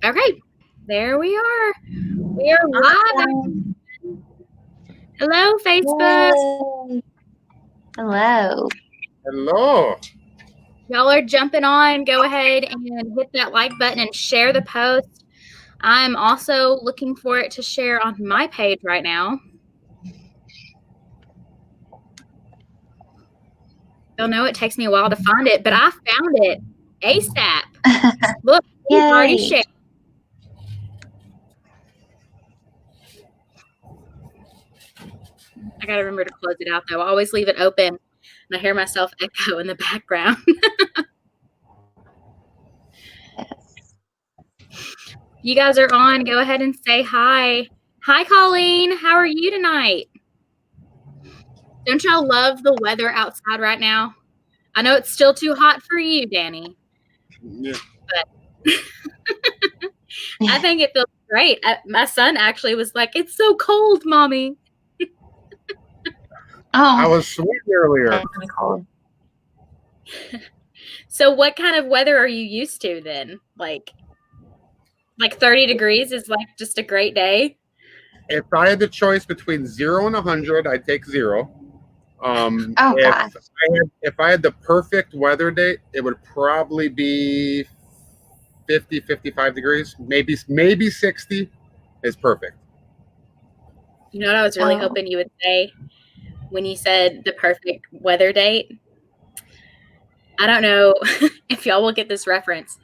Okay, there we are. We are live. Hello, Facebook. Yay. Hello. Hello. Y'all are jumping on. Go ahead and hit that like button and share the post. I'm also looking for it to share on my page right now. You'll know it takes me a while to find it, but I found it ASAP. Look, it's already shared. I gotta remember to close it out though. I always leave it open and I hear myself echo in the background. You guys are on. Go ahead and say hi. Hi, Colleen. How are you tonight? Don't y'all love the weather outside right now? I know it's still too hot for you, Danny. Yeah. But I think it feels great. My son actually was like, "It's so cold, Mommy." I was sweating earlier. Cold. So what kind of weather are you used to then? Like 30 degrees is like just a great day? If I had the choice between 0 and 100, I'd take 0. If I had the perfect weather date, it would probably be 50, 55 degrees. Maybe 60 is perfect. You know what I was really hoping you would say when you said the perfect weather date? I don't know if y'all will get this reference.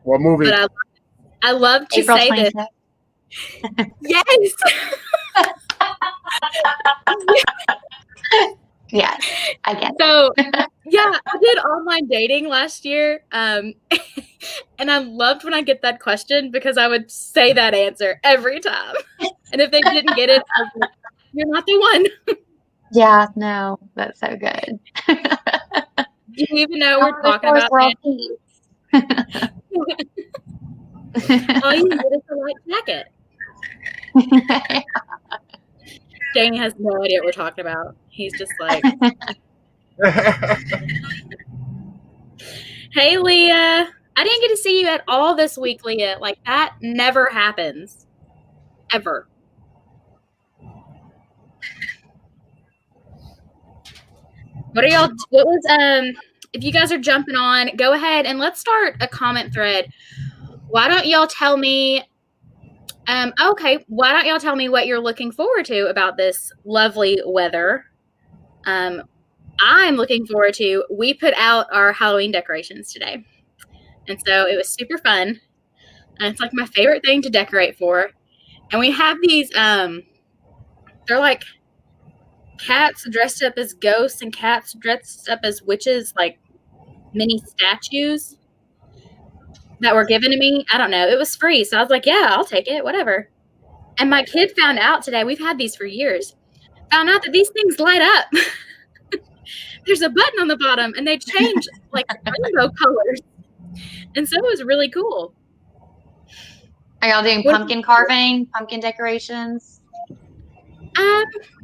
What movie? But I love to April say 25th. this. Yes. Yes, I get it. So, yeah, I did online dating last year, and I loved when I get that question because I would say that answer every time. And if they didn't get it, I was like, "You're not the one." Yeah, no, that's so good. Do you even know what we're talking about? All you need is a light jacket. Danny has no idea what we're talking about. He's just like, "Hey, Leah. I didn't get to see you at all this week, Leah. Like, that never happens. Ever." What was, if you guys are jumping on, go ahead and let's start a comment thread. Why don't y'all tell me, why don't y'all tell me what you're looking forward to about this lovely weather? I'm looking forward to, we put out our Halloween decorations today. And so it was super fun. And it's like my favorite thing to decorate for. And we have these, they're like cats dressed up as ghosts and cats dressed up as witches, like mini statues that were given to me. I don't know. It was free. So I was like, yeah, I'll take it, whatever. And my kid found out today, we've had these for years, found out that these things light up. There's a button on the bottom and they change like rainbow colors. And so it was really cool. Are y'all doing pumpkin carving, pumpkin decorations?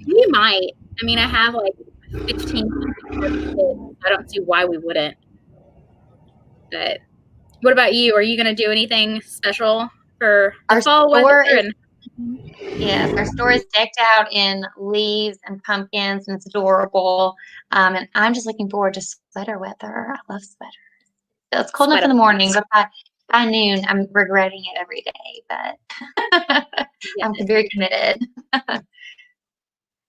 We might. I mean, I have like 15. I don't see why we wouldn't. But what about you? Are you going to do anything special for our fall weather? Yes, our store is decked out in leaves and pumpkins, and it's adorable. And I'm just looking forward to sweater weather. I love sweaters. So it's cold enough in the morning, but by noon, I'm regretting it every day. But I'm very committed.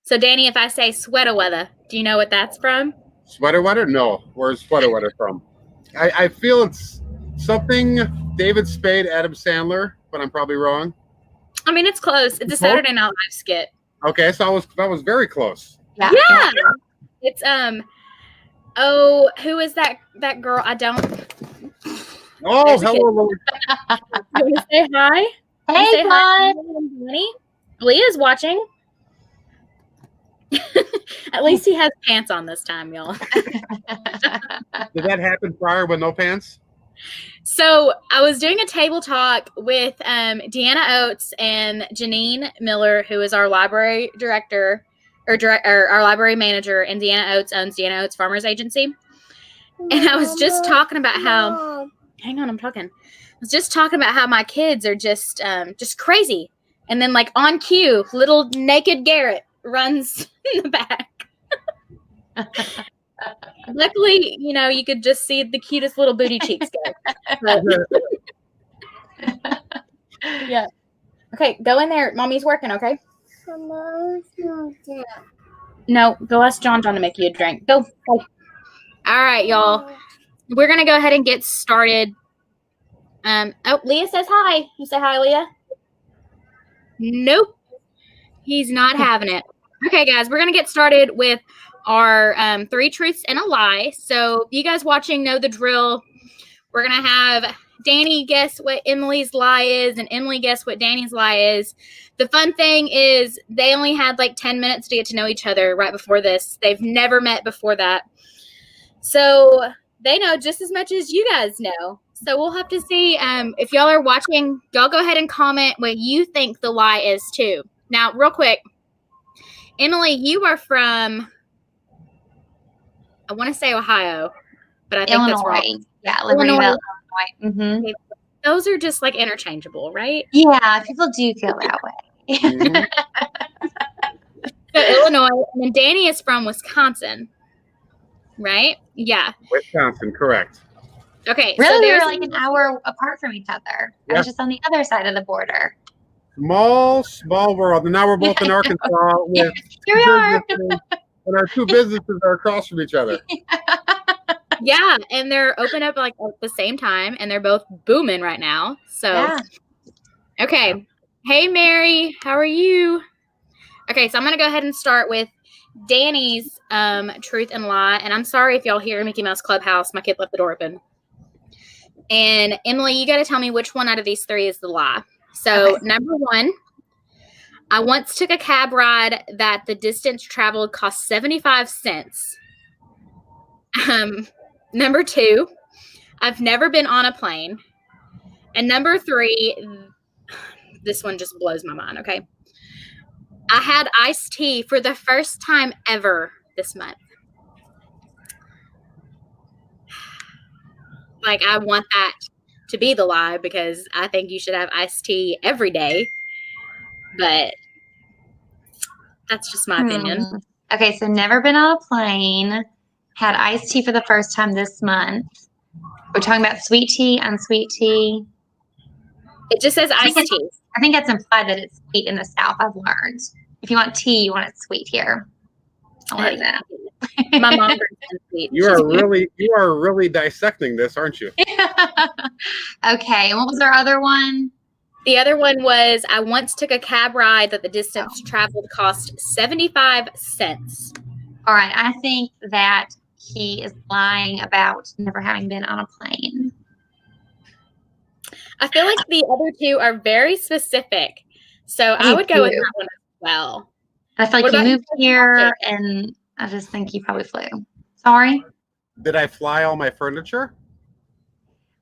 So, Danny, if I say sweater weather, do you know what that's from? Sweater weather? No. Where's sweater weather from? I feel it's something David Spade, Adam Sandler, but I'm probably wrong. I mean, it's close. It's a Saturday Night Live skit. Okay, so that was very close. Yeah. It's who is that girl? I don't. Oh, hello, Lord. You want to say hi? Hey, hi. Leah's watching. At least he has pants on this time, y'all. Did that happen prior with no pants? So I was doing a table talk with Deanna Oates and Janine Miller, who is our library director, or our library manager, and Deanna Oates owns Deanna Oates Farmers Agency. And I was just talking about how, hang on, I'm talking. was just talking about how my kids are just crazy. And then, like, on cue, little naked Garrett runs in the back. Luckily, you could just see the cutest little booty cheeks go. But, yeah. Okay, go in there. Mommy's working, okay? No, go ask John to make you a drink. Go. All right, y'all. We're going to go ahead and get started. Leah says hi. You say hi, Leah? Nope. He's not having it. Okay, guys, we're going to get started with our 3 truths and a lie. So you guys watching know the drill. We're going to have Danny guess what Emily's lie is and Emily guess what Danny's lie is. The fun thing is they only had like 10 minutes to get to know each other right before this. They've never met before that. So they know just as much as you guys know. So we'll have to see if y'all are watching. Y'all go ahead and comment what you think the lie is too. Now, real quick, Emily, you are from, I want to say Ohio, but I think Illinois. that's wrong. Yeah, Libertyville, Illinois. Okay. Those are just like interchangeable, right? Yeah, people do feel that way. So Illinois, and then Danny is from Wisconsin, right? Yeah. Wisconsin, correct. Okay. Really, so we were like an hour apart from each other. Yeah. I was just on the other side of the border. Small world. And now we're both in Arkansas with Here we are. and our 2 businesses are across from each other. Yeah, and they're open up like at the same time, and they're both booming right now. So, Yeah. Okay. Hey, Mary, how are you? Okay, so I'm gonna go ahead and start with Danny's truth and lie. And I'm sorry if y'all hear Mickey Mouse Clubhouse. My kid left the door open. And Emily, you got to tell me which one out of these 3 is the lie. So, Okay. Number 1, I once took a cab ride that the distance traveled cost 75 cents. Number 2, I've never been on a plane. And number 3, this one just blows my mind, okay? I had iced tea for the first time ever this month. Like, I want that to be the lie because I think you should have iced tea every day. But that's just my opinion. Okay, so never been on a plane. Had iced tea for the first time this month. We're talking about sweet tea, unsweet tea. It just says iced tea. I think that's implied that it's sweet in the South, I've learned. If you want tea, you want it sweet here. I learned that. My mom drinks sweet. You are really dissecting this, aren't you? Okay, and what was our other one? The other one was I once took a cab ride that the distance traveled cost 75 cents. All right, I think that he is lying about never having been on a plane. I feel like the other 2 are very specific. So I would go with that one as well. I feel like you moved here, and I just think you probably flew. Sorry? Did I fly all my furniture?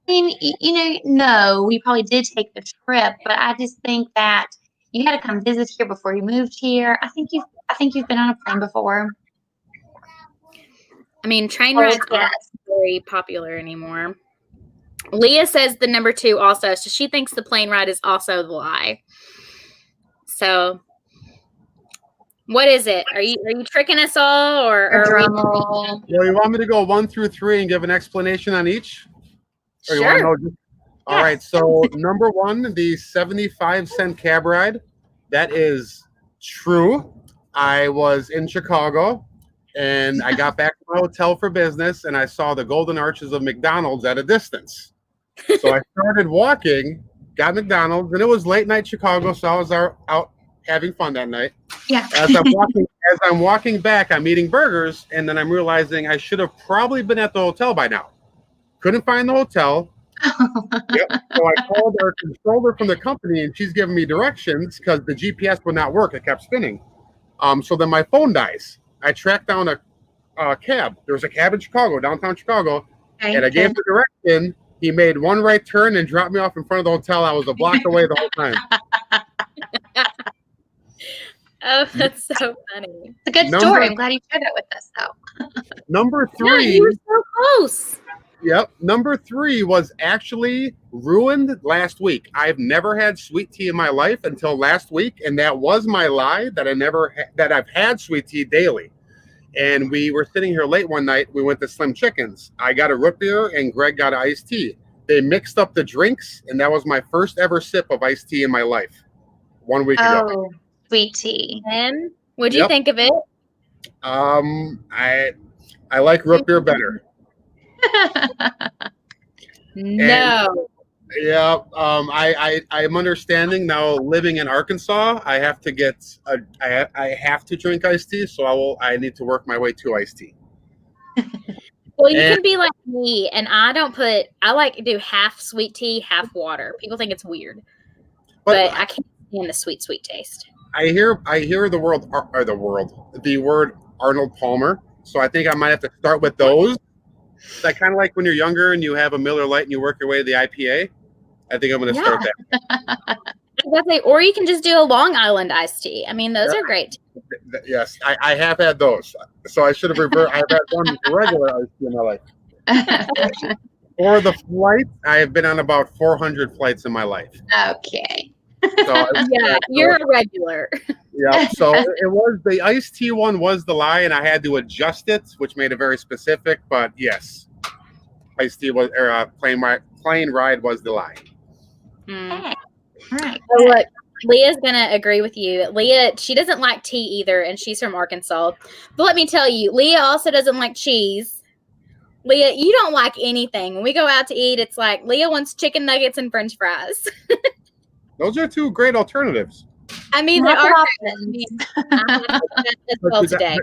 I mean, no, we probably did take the trip, but I just think that you had to come visit here before you moved here. I think you've been on a plane before. I mean, train rides aren't very popular anymore. Leah says the number 2 also, so she thinks the plane ride is also the lie. So, what is it? Are you tricking us all, or drum roll? Well, you want me to go 1 through 3 and give an explanation on each? Or Sure. you want to know all right. So number 1, the 75-cent cab ride, that is true. I was in Chicago, and I got back to my hotel for business, and I saw the golden arches of McDonald's at a distance. So I started walking, got McDonald's, and it was late night Chicago, so I was out having fun that night. Yeah. As I'm walking back, I'm eating burgers, and then I'm realizing I should have probably been at the hotel by now. Couldn't find the hotel. Yep. So I called our controller from the company, and she's giving me directions because the GPS would not work. It kept spinning. So then my phone dies. I tracked down a cab. There was a cab in Chicago, downtown Chicago, and I gave the direction. He made one right turn and dropped me off in front of the hotel. I was a block away the whole time. Oh, that's so funny. It's a good story. I'm glad you shared that with us, though. Number 3. Yeah, you were so close. Yep. Number 3 was actually ruined last week. I've never had sweet tea in my life until last week, and that was my lie that that I've had sweet tea daily. And we were sitting here late one night. We went to Slim Chickens. I got a root beer, and Greg got an iced tea. They mixed up the drinks, and that was my first ever sip of iced tea in my life 1 week ago. Oh, sweet tea. And what'd you think of it? I like root beer better. No. Yeah, I'm understanding now. Living in Arkansas, I have to I have to drink iced tea, so I need to work my way to iced tea. Well, you can be like me, and I like to do half sweet tea, half water. People think it's weird, but I can't stand the sweet taste. I hear the word Arnold Palmer, so I think I might have to start with those. Like kind of like when you're younger and you have a Miller Lite and you work your way to the IPA. I think I'm going to start that. Exactly. Or you can just do a Long Island iced tea. I mean, those are great. Yes, I have had those. So I should have reversed. I've had one regular iced tea in my life. For the flights, I have been on about 400 flights in my life. Okay. So you're a regular. Yeah, so it was the iced tea one was the lie, and I had to adjust it, which made it very specific. But yes, iced tea was plane ride was the lie. All right. So look, Leah's gonna agree with you. Leah, she doesn't like tea either, and she's from Arkansas. But let me tell you, Leah also doesn't like cheese. Leah, you don't like anything. When we go out to eat, it's like Leah wants chicken nuggets and French fries. Those are 2 great alternatives. I mean, there are options. Today.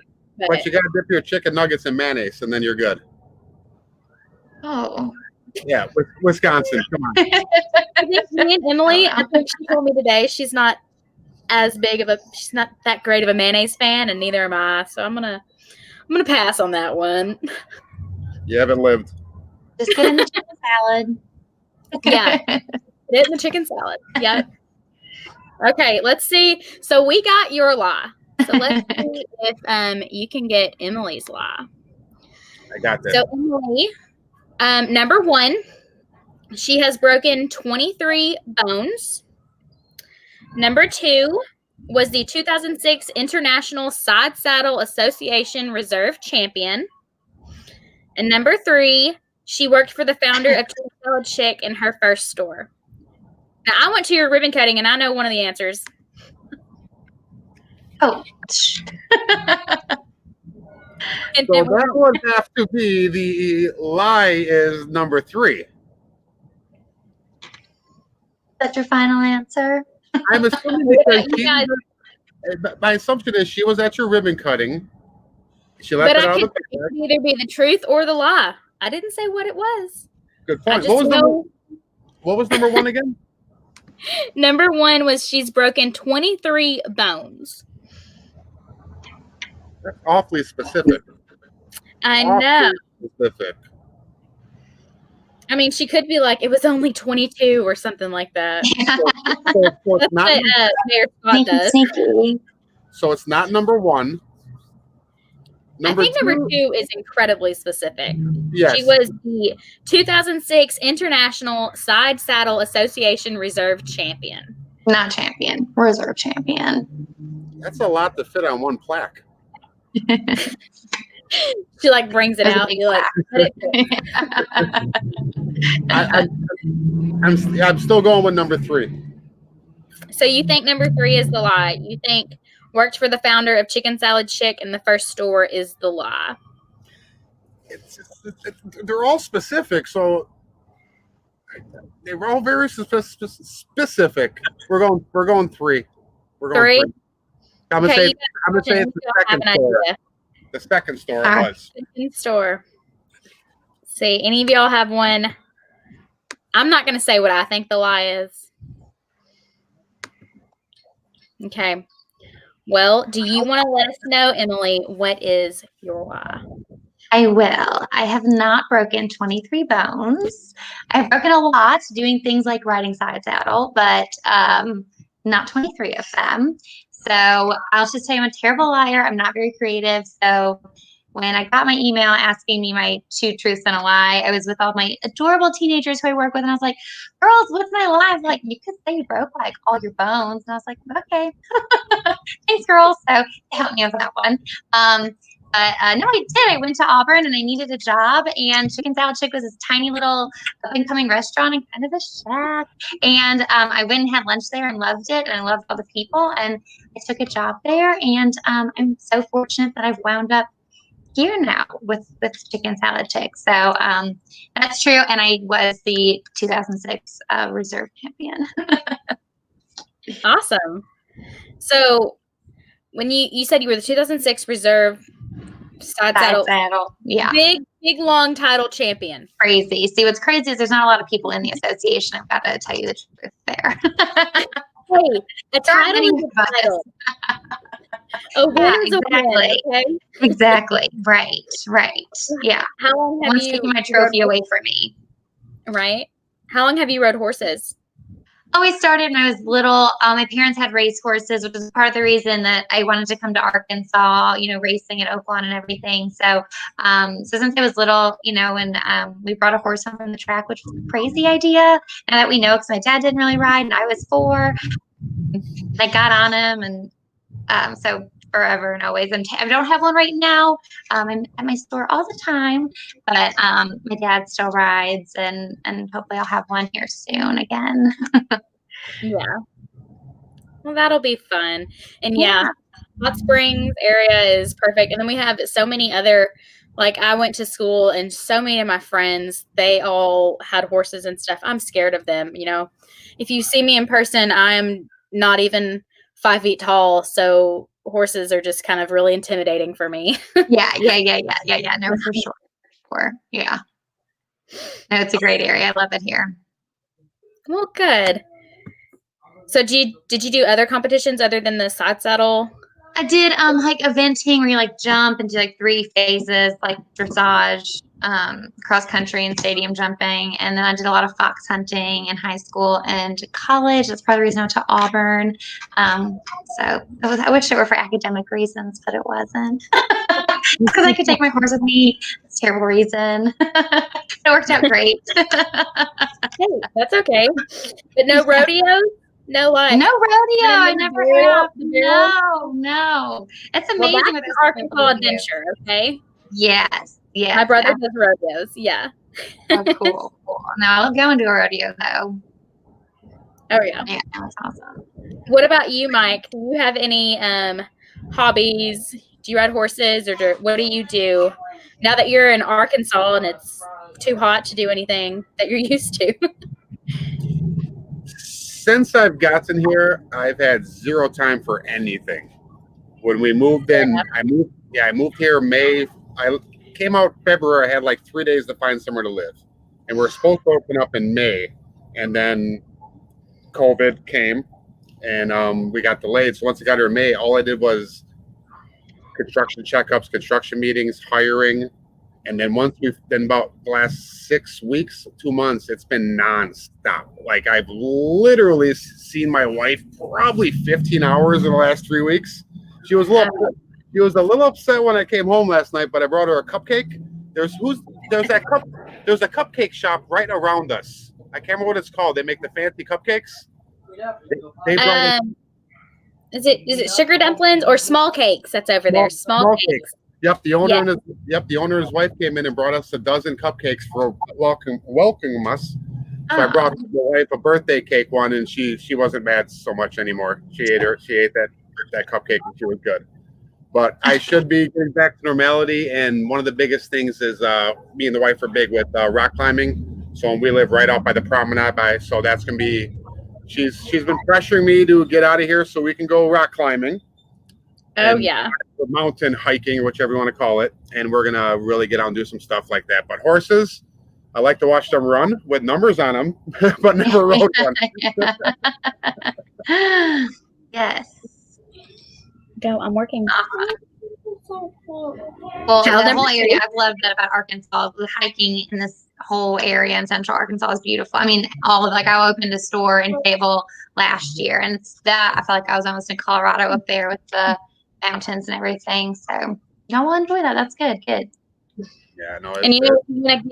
But you got to dip your chicken nuggets in mayonnaise, and then you're good. Oh. Yeah, Wisconsin, come on. I think me and Emily, I think she told me today she's not she's not that great of a mayonnaise fan, and neither am I. So I'm gonna pass on that one. You haven't lived. Just put in the chicken salad. Yeah, put it in the chicken salad. Yep. Okay, let's see. So we got your lie. So let's see if you can get Emily's lie. I got that. So Emily, number 1, she has broken 23 bones. Number 2 was the 2006 International Side Saddle Association Reserve Champion. And number 3, she worked for the founder of Chicken Salad Chick in her first store. Now, I went to your ribbon cutting, and I know one of the answers. Oh. And so that would have to be the lie is number 3. That's your final answer? I'm assuming because my assumption is she was at your ribbon cutting. She left it out of the bag. It could either be the truth or the lie. I didn't say what it was. Good point. What was number 1 again? Number 1 was she's broken 23 bones. That's awfully specific. I know. Specific. I mean, she could be like, it was only 22 or something like that. So That's what Mayor Scott does. So it's not number 1. I think number 2 is incredibly specific. Yes. She was the 2006 International Side Saddle Association Reserve Champion. Not champion, reserve champion. That's a lot to fit on one plaque. She like brings it out. You're like, I'm still going with number 3. So you think number 3 is the lie? You think worked for the founder of Chicken Salad Chick in the first store is the lie? They're all specific, so they were all very specific. We're going 3. We're going 3. I'm gonna say it's the second store. The second store was. Second store. Let's see, any of y'all have one? I'm not gonna say what I think the lie is. Okay. Well, do you want to let us know, Emily, what is your lie? I will. I have not broken 23 bones. I've broken a lot doing things like riding side saddle, but not 23 of them. So I'll just say I'm a terrible liar. I'm not very creative. So when I got my email asking me my 2 truths and a lie, I was with all my adorable teenagers who I work with, and I was like, girls, what's my lie? Like, you could say you broke like all your bones. And I was like, okay. Thanks, girls. So they helped me with that one. But no, I did. I went to Auburn and I needed a job. And Chicken Salad Chick was this tiny little up-and-coming restaurant and kind of a shack. And I went and had lunch there and loved it. And I loved all the people. And I took a job there. And I'm so fortunate that I've wound up here now with Chicken Salad Chick. So that's true. And I was the 2006 reserve champion. Awesome. So when you said you were the 2006 reserve side saddle, yeah, big long title champion. Crazy. See, what's crazy is there's not a lot of people in the association. I've got to tell you the truth there. Hey, a title is a title. A win is a win. Okay. Exactly. Right. Yeah. How long have One's taking my trophy away from me. Right. How long have you rode horses? Oh, I started when I was little. My parents had race horses, which is part of the reason that I wanted to come to Arkansas, racing at Oaklawn and everything. So, since I was little, and we brought a horse home from the track, which was a crazy idea. And that we know because my dad didn't really ride and I was 4. I got on him and so forever and always. And I don't have one right now. I'm at my store all the time, but my dad still rides, and hopefully I'll have one here soon again. Yeah. Well, that'll be fun. And yeah, Hot Springs area is perfect. And then we have so many other, like I went to school and so many of my friends, they all had horses and stuff. I'm scared of them. If you see me in person, I'm not even 5 feet tall. So horses are just kind of really intimidating for me. Yeah. No, for sure. Yeah. No, it's a great area. I love it here. Well, good. So did you do other competitions other than the side saddle? I did like eventing where you jump and do 3 phases, like dressage, cross country and stadium jumping. And then I did a lot of fox hunting in high school and college. That's part of the reason I went to Auburn. So I wish it were for academic reasons, but it wasn't. Because I could take my horse with me. It's a terrible reason. It worked out great. Hey, that's okay. But no rodeos? No life. No rodeo. I never have. No. It's amazing. Well, that's an Arkansas adventure, okay? Yes. My brother does rodeos. Yeah. Oh, cool. No, I love going to a rodeo though. Oh yeah. Yeah, that's awesome. What about you, Mike? Do you have any hobbies? Do you ride horses, or what do you do now that you're in Arkansas and it's too hot to do anything that you're used to? Since I've gotten here, I've had 0 time for anything. When we moved in, I moved here May. I came out February. I had 3 days to find somewhere to live, and we're supposed to open up in May, and then COVID came, and we got delayed. So once I got here in May, all I did was construction checkups, construction meetings, hiring. And then about the last 6 weeks, 2 months, it's been nonstop. I've literally seen my wife probably 15 hours in the last 3 weeks. She was a little upset when I came home last night, but I brought her a cupcake. There's a cupcake shop right around us. I can't remember what it's called. They make the fancy cupcakes. They brought Is it sugar dumplings or small cakes? That's over there. Small cakes. Yep, the owner the owner's wife came in and brought us a dozen cupcakes for welcoming us. So I brought my wife a birthday cake one, and she wasn't mad so much anymore. She ate that cupcake, and she was good. But I should be getting back to normality, and one of the biggest things is me and the wife are big with rock climbing. So we live right out by the promenade, so that's gonna be. She's been pressuring me to get out of here so we can go rock climbing. Oh yeah. Mountain hiking, whichever you want to call it, and we're gonna really get out and do some stuff like that. But horses, I like to watch them run with numbers on them, but never rode one. Yes. Go. I'm working. Well, the whole area, I've loved that about Arkansas. The hiking in this whole area in Central Arkansas is beautiful. I mean, I opened a store in Fayetteville last year, and I felt like I was almost in Colorado up there with the mountains and everything. So Y'all will enjoy that. That's good. Good. Yeah, no. And you know, if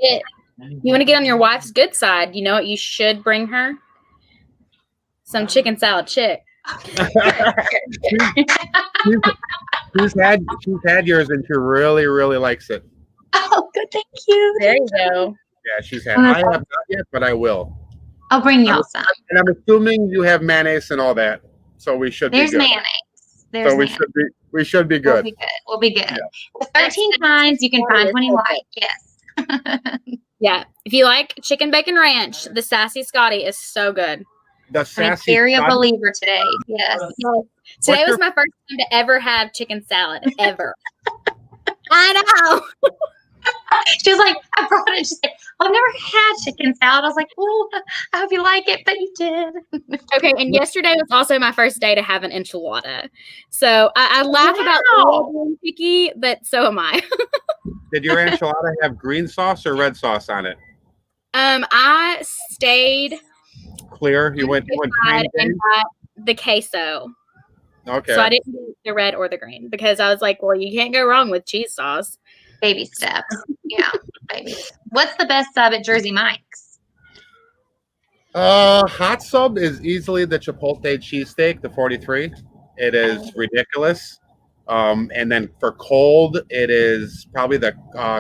you want to get on your wife's good side, you know what you should bring her? Some chicken salad chick. she's had yours and she really, really likes it. Oh, good. Thank you. There you go. Yeah, she's had. I have not yet, but I will. I'll bring y'all some. And I'm assuming you have mayonnaise and all that, so we should There's be good. mayonnaise. There's So mayonnaise. we should be good. We'll be good. Yeah. With 13 kinds, you can find 20 like. Yes. Yeah. If you like chicken bacon ranch, the Sassy Scotty is so good. The I'm sassy very a Scotty- believer today. Yes. Today was my first time to ever have chicken salad, ever. I know. She was like, I brought it. She's like, I've never had chicken salad. I was like, oh, I hope you like it, but you did. Okay, and yesterday was also my first day to have an enchilada. So I laugh about being picky, but so am I. Did your enchilada have green sauce or red sauce on it? I stayed Clear. You went and got the queso. Okay. So I didn't do the red or the green because I was like, well, you can't go wrong with cheese sauce. Baby steps. Yeah, baby steps. What's the best sub at Jersey Mike's? Hot sub is easily the Chipotle cheesesteak, the 43. It is ridiculous. And then for cold, it is probably the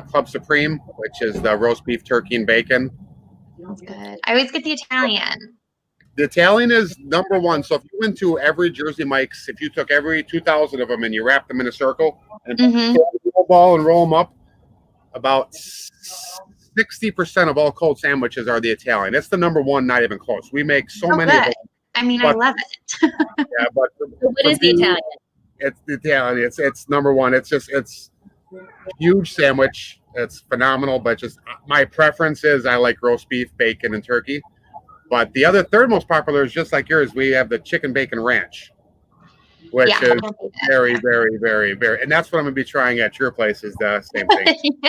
Club Supreme, which is the roast beef, turkey, and bacon. That's good. I always get the Italian. The Italian is number one. So if you went to every Jersey Mike's, if you took every 2,000 of them and you wrapped them in a circle and put them in a ball and roll them up, about 60% of all cold sandwiches are the Italian. It's the number one, not even close. We make so many of them. I mean, I love it. Yeah, but What is the Italian? It's the Italian. It's number one. It's huge sandwich. It's phenomenal. But just my preference is I like roast beef, bacon, and turkey. But the other third most popular is just like yours. We have the chicken bacon ranch, which is very, very, very, very. And that's what I'm going to be trying at your place. Is the same thing.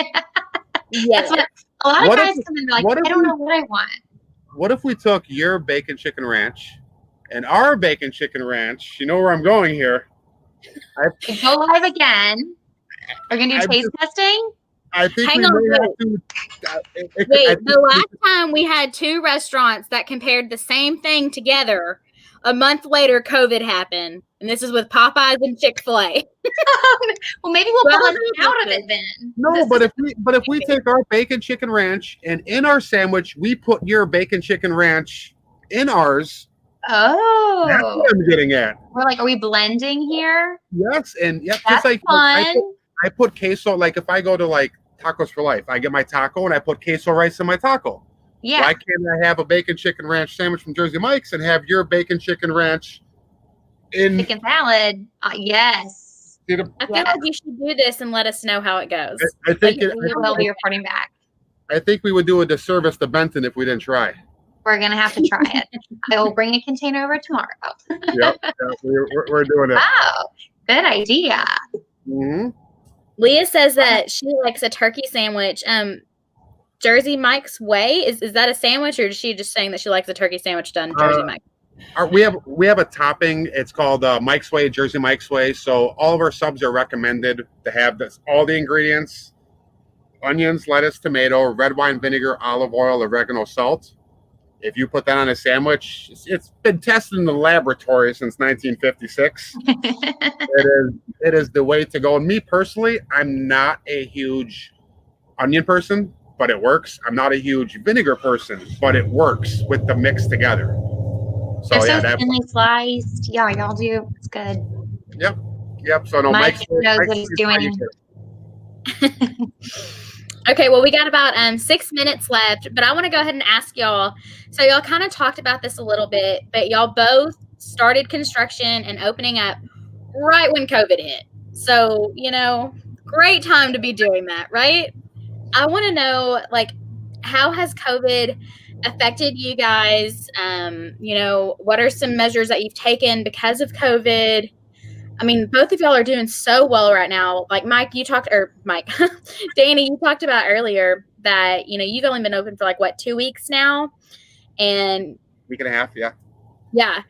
That's what a lot of guys come in like, I don't know what I want. What if we took your bacon chicken ranch and our bacon chicken ranch? You know where I'm going here. Go live again. We're gonna do taste testing. I think Hang we on, may have to. Wait, the last time we had two restaurants that compared the same thing together, a month later, COVID happened, and this is with Popeyes and Chick-fil-A. Well, maybe we'll pull it out of it then. No, but if we take our bacon chicken ranch and in our sandwich we put your bacon chicken ranch in ours. Oh, that's what I'm getting at. We're like, are we blending here? Yes, and yep, that's just like fun. I put queso. Like if I go to like Tacos for Life, I get my taco and I put queso rice in my taco. Yeah. Why can't I have a bacon chicken ranch sandwich from Jersey Mike's and have your bacon chicken ranch in chicken salad? Yes. I feel like you should do this and let us know how it goes. I think we will be reporting back. I think we would do a disservice to Benton if we didn't try. We're gonna have to try it. I will bring a container over tomorrow. Yep, we're doing it. Wow, good idea. Mm-hmm. Leah says that she likes a turkey sandwich. Jersey Mike's Way, is that a sandwich, or is she just saying that she likes a turkey sandwich done Jersey Mike? We have a topping. It's called Mike's Way, Jersey Mike's Way. So all of our subs are recommended to have all the ingredients: onions, lettuce, tomato, red wine vinegar, olive oil, oregano, salt. If you put that on a sandwich, it's been tested in the laboratory since 1956. It is the way to go. And me personally, I'm not a huge onion person, but it works. I'm not a huge vinegar person, but it works with the mix together. So they're so thinly sliced. Yeah, y'all do. It's good. Yep. So no, Mike knows what he's doing. Okay, well, we got about 6 minutes left, but I want to go ahead and ask y'all. So y'all kind of talked about this a little bit, but y'all both started construction and opening up right when COVID hit. So, great time to be doing that, right? I want to know, how has COVID affected you guys? What are some measures that you've taken because of COVID? I mean, both of y'all are doing so well right now. Like Danny, you talked about earlier that, you've only been open for 2 weeks now. And week and a half, yeah. Yeah.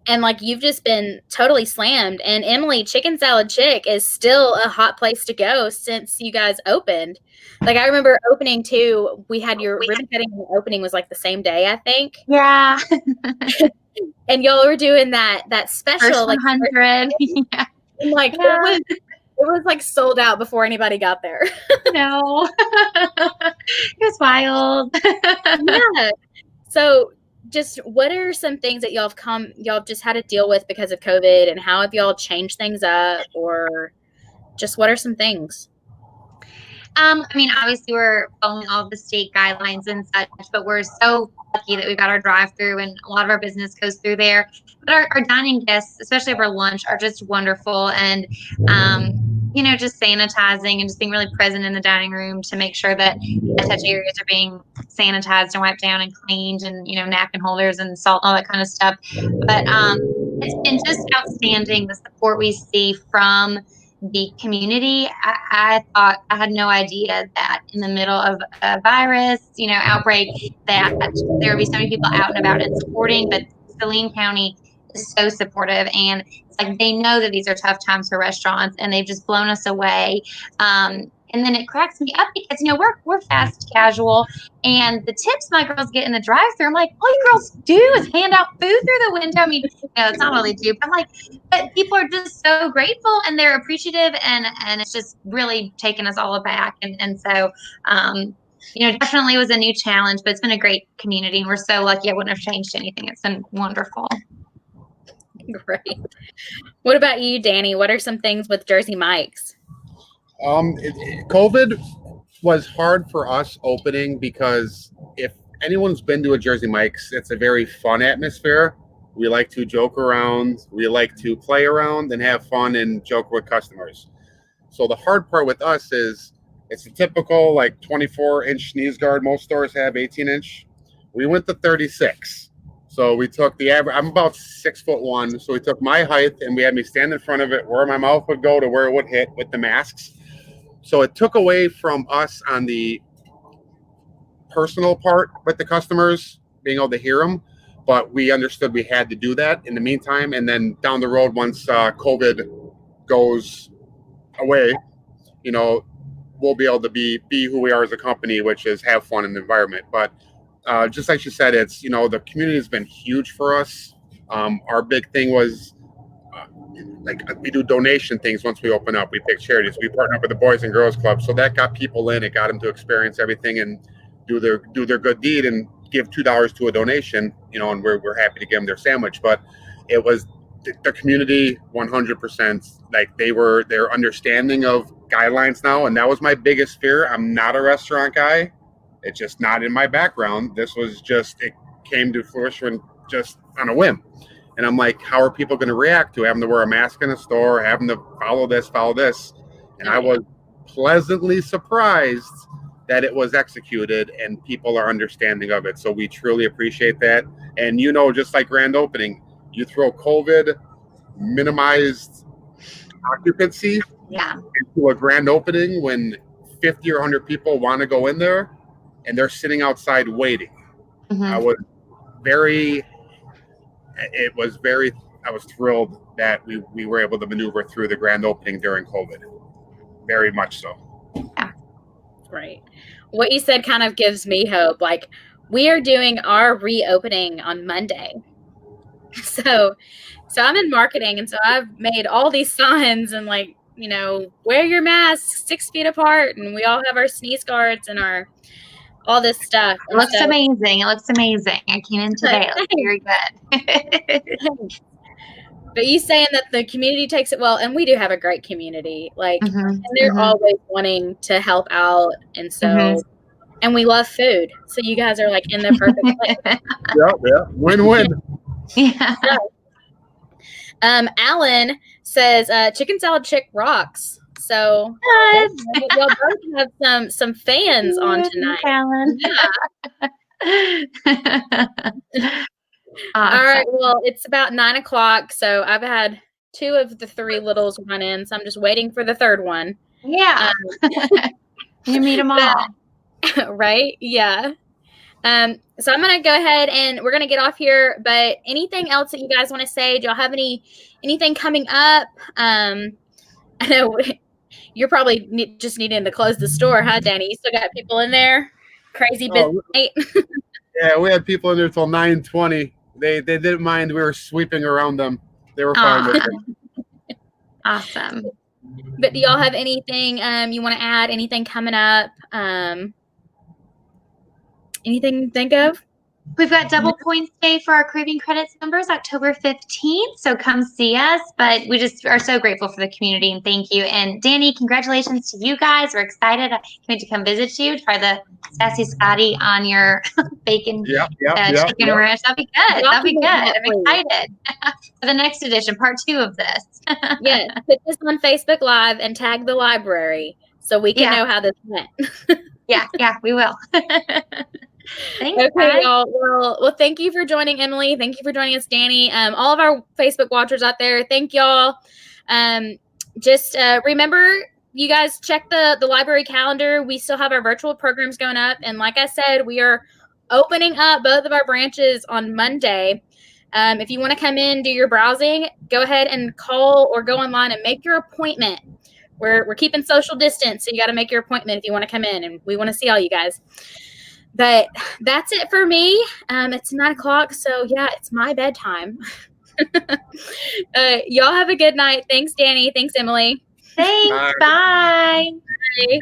And like you've just been totally slammed. And Emily, Chicken Salad Chick is still a hot place to go since you guys opened. Like I remember opening too. We had your ribbon cutting and the opening was like the same day, I think. Yeah. And y'all were doing that special First like 100. Yeah. And like it was like sold out before anybody got there. No. It was wild. Yeah. So just what are some things that y'all just had to deal with because of COVID, and how have y'all changed things up, or just what are some things? I mean, obviously we're following all of the state guidelines and such, but we're so lucky that we've got our drive-through and a lot of our business goes through there. But our dining guests, especially over lunch, are just wonderful. And, you know, just sanitizing and just being really present in the dining room to make sure that touch areas are being sanitized and wiped down and cleaned, and, you know, napkin holders and salt and all that kind of stuff. But it's been just outstanding, the support we see from the community. I thought, I had no idea that in the middle of a virus, you know, outbreak, that there would be so many people out and about and supporting. But Saline County is so supportive, and it's like they know that these are tough times for restaurants, and they've just blown us away. And then it cracks me up because, you know, we're fast casual, and the tips my girls get in the drive-thru, I'm like, all you girls do is hand out food through the window. I mean, no, it's not all they do, but I'm like, but people are just so grateful and they're appreciative, and it's just really taken us all aback. And so, you know, definitely was a new challenge, but it's been a great community, and we're so lucky. I wouldn't have changed anything. It's been wonderful. Great. What about you, Danny? What are some things with Jersey Mike's? COVID was hard for us opening because if anyone's been to a Jersey Mike's, it's a very fun atmosphere. We like to joke around. We like to play around and have fun and joke with customers. So the hard part with us is it's a typical like 24-inch sneeze guard. Most stores have 18-inch. We went to 36. So we took the average. I'm about 6'1", so we took my height and we had me stand in front of it where my mouth would go to where it would hit with the masks. So it took away from us on the personal part with the customers, being able to hear them. But we understood we had to do that in the meantime. And then down the road, once COVID goes away, you know, we'll be able to be who we are as a company, which is have fun in the environment. But just like you said, it's, you know, the community has been huge for us. Our big thing was like we do donation things once we open up. We pick charities. We partner up with the Boys and Girls Club. So that got people in. It got them to experience everything and do their good deed and give $2 to a donation, you know, and we're happy to give them their sandwich. But it was the community 100%, like they're understanding of guidelines now. And that was my biggest fear. I'm not a restaurant guy. It's just not in my background. This was just, it came to fruition just on a whim. And I'm like, how are people going to react to having to wear a mask in a store, having to follow this? And I was pleasantly surprised that it was executed and people are understanding of it. So we truly appreciate that. And, you know, just like grand opening, you throw COVID, minimized occupancy into a grand opening when 50 or 100 people want to go in there and they're sitting outside waiting. Mm-hmm. I was thrilled that we were able to maneuver through the grand opening during COVID. Very much so. Yeah. Right. What you said kind of gives me hope. Like, we are doing our reopening on Monday. So I'm in marketing, and so I've made all these signs and, like, you know, wear your masks 6 feet apart, and we all have our sneeze guards and our all this stuff. It looks amazing. It looks amazing. I came in today. It looks very good. But you saying that the community takes it well, and we do have a great community. Like, and they're always wanting to help out, and so, and we love food. So you guys are like in the perfect place. Yeah, win-win. Yeah. Alan says, "Chicken Salad Chick rocks." So y'all both have some fans on tonight. Alan. Yeah. All right. Well, it's about 9 o'clock, so I've had 2 of the 3 littles run in, so I'm just waiting for the third one. Yeah. You meet them all. Right? Yeah. So I'm going to go ahead and we're going to get off here. But anything else that you guys want to say? Do y'all have anything coming up? I know you're probably just needing to close the store, huh, Danny? You still got people in there? Crazy busy night. Yeah, we had people in there till 9:20. They didn't mind we were sweeping around them. They were fine with it. Awesome. But do y'all have anything you want to add? Anything coming up? Anything to think of? We've got double points day for our Caribbean Credits members, October 15th. So come see us. But we just are so grateful for the community and thank you. And Danny, congratulations to you guys. We're excited. I can't wait to come visit you. Try the Sassy Scotty on your bacon chicken ranch. That'll be good. That'll be good. I'm excited for the next edition, part 2 of this. Yeah, put this on Facebook Live and tag the library so we can know how this went. Yeah, we will. Thanks, okay, guys. y'all. Well, thank you for joining Emily. Thank you for joining us, Danny. All of our Facebook watchers out there, thank y'all. Just remember, you guys check the library calendar. We still have our virtual programs going up. And like I said, we are opening up both of our branches on Monday. If you want to come in, do your browsing, go ahead and call or go online and make your appointment. We're keeping social distance, so you got to make your appointment if you want to come in, and we want to see all you guys. But that's it for me. It's 9:00, so yeah, it's my bedtime. Y'all have a good night. Thanks, Danny. Thanks, Emily. Thanks. Bye. Bye.